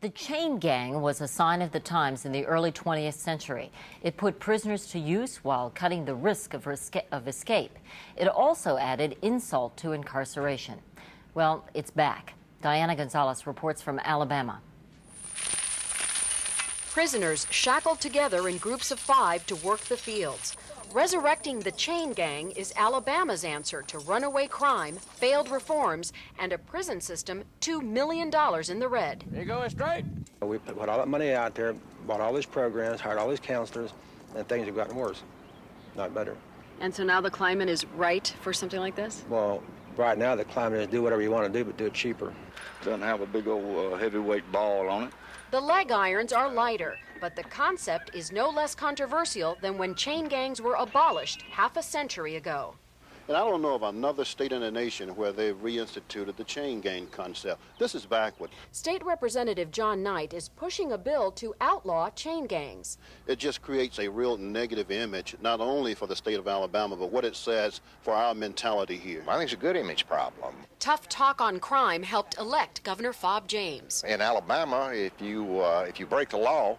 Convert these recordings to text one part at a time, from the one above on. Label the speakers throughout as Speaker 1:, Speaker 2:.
Speaker 1: The chain gang was a sign of the times in the early 20th century. It put prisoners to use while cutting the risk of escape. It also added insult to incarceration. Well, it's back. Diana Gonzalez reports from Alabama.
Speaker 2: Prisoners shackled together in groups of 5 to work the fields. Resurrecting the chain gang is Alabama's answer to runaway crime, failed reforms, and a prison system $2 million in the red.
Speaker 3: You're going straight.
Speaker 4: We put all that money out there, bought all these programs, hired all these counselors, and things have gotten worse, not better.
Speaker 2: And so now the climate is right for something like this?
Speaker 4: Well, right now the climate is do whatever you want to do, but do it cheaper.
Speaker 5: Doesn't have a big old heavyweight ball on it.
Speaker 2: The leg irons are lighter, but the concept is no less controversial than when chain gangs were abolished half a century ago.
Speaker 6: And I don't know of another state in the nation where they've reinstituted the chain gang concept. This is backward.
Speaker 2: State Representative John Knight is pushing a bill to outlaw chain gangs.
Speaker 6: It just creates a real negative image, not only for the state of Alabama, but what it says for our mentality here.
Speaker 7: I think it's a good image problem.
Speaker 2: Tough talk on crime helped elect Governor Fob James.
Speaker 7: In Alabama, if you break the law,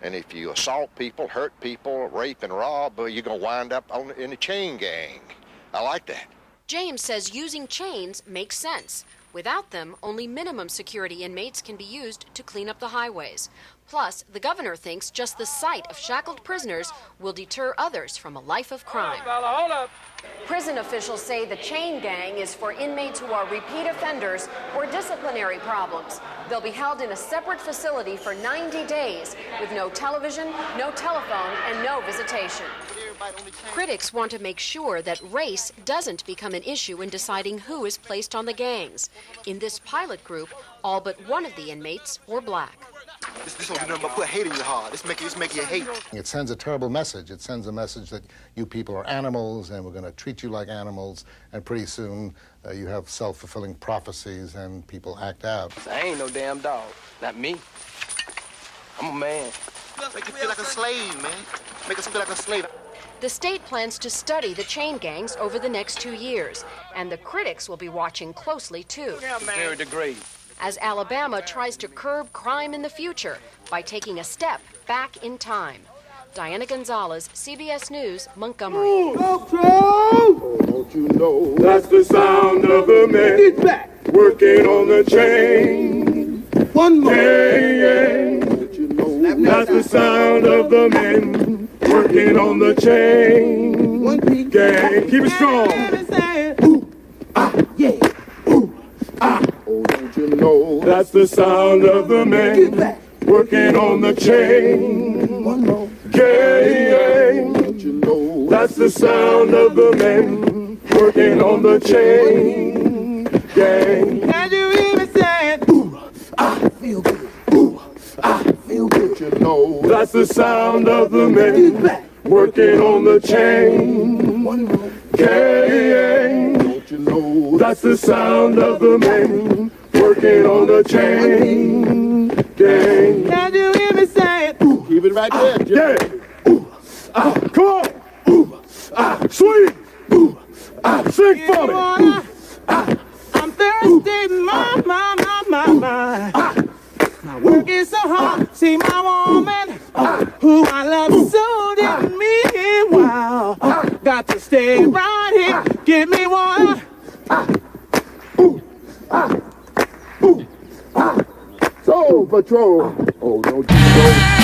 Speaker 7: and if you assault people, hurt people, rape and rob, you're going to wind up in a chain gang. I like that.
Speaker 2: James says using chains makes sense. Without them, only minimum security inmates can be used to clean up the highways. Plus, the governor thinks just the sight of shackled prisoners will deter others from a life of crime.
Speaker 3: Hold up.
Speaker 2: Prison officials say the chain gang is for inmates who are repeat offenders or disciplinary problems. They'll be held in a separate facility for 90 days with no television, no telephone, and no visitation. Critics want to make sure that race doesn't become an issue in deciding who is placed on the gangs. In this pilot group, all but one of the inmates were black.
Speaker 8: This don't do nothing but put hate in your heart. This make you hate.
Speaker 9: It sends a terrible message. It sends a message that you people are animals and we're going to treat you like animals, and pretty soon you have self-fulfilling prophecies and people act out.
Speaker 3: I ain't no damn dog. Not me. I'm a man.
Speaker 8: Make you feel like a slave, man. Make us feel like a slave.
Speaker 2: The state plans to study the chain gangs over the next 2 years, and the critics will be watching closely too.
Speaker 3: Very degrading.
Speaker 2: As Alabama tries to curb crime in the future by taking a step back in time. Diana Gonzalez, CBS News, Montgomery.
Speaker 10: Oh, don't you know that's the sound of the men working on the chain. One more. Don't you know that's the sound of the men working on the chain. One gang. Keep it strong. Ooh, ah, yeah. Ooh, ah. Oh, don't you know that's the sound of the men working on the chain. One more. Gang. Don't you know that's the sound of the men working on the chain. Gang. Can you even say it? Ooh, I feel good. Ooh, I feel good. You know that's the sound of the men working on the chain. One more. Gang. Don't you know that's the sound of the men working on the chain. Gang. Can you hear me say it? Ooh, keep it right there. Yeah. Ooh, ah, come on. Ooh, ah, sweet. Ooh, ah, sing for me. Ooh, ah, I'm thirsty, my. I'm working so hard, see my woman, who I love so dear me. Wow, got to stay right here. Give me one. Soul Patrol. Oh, don't you know?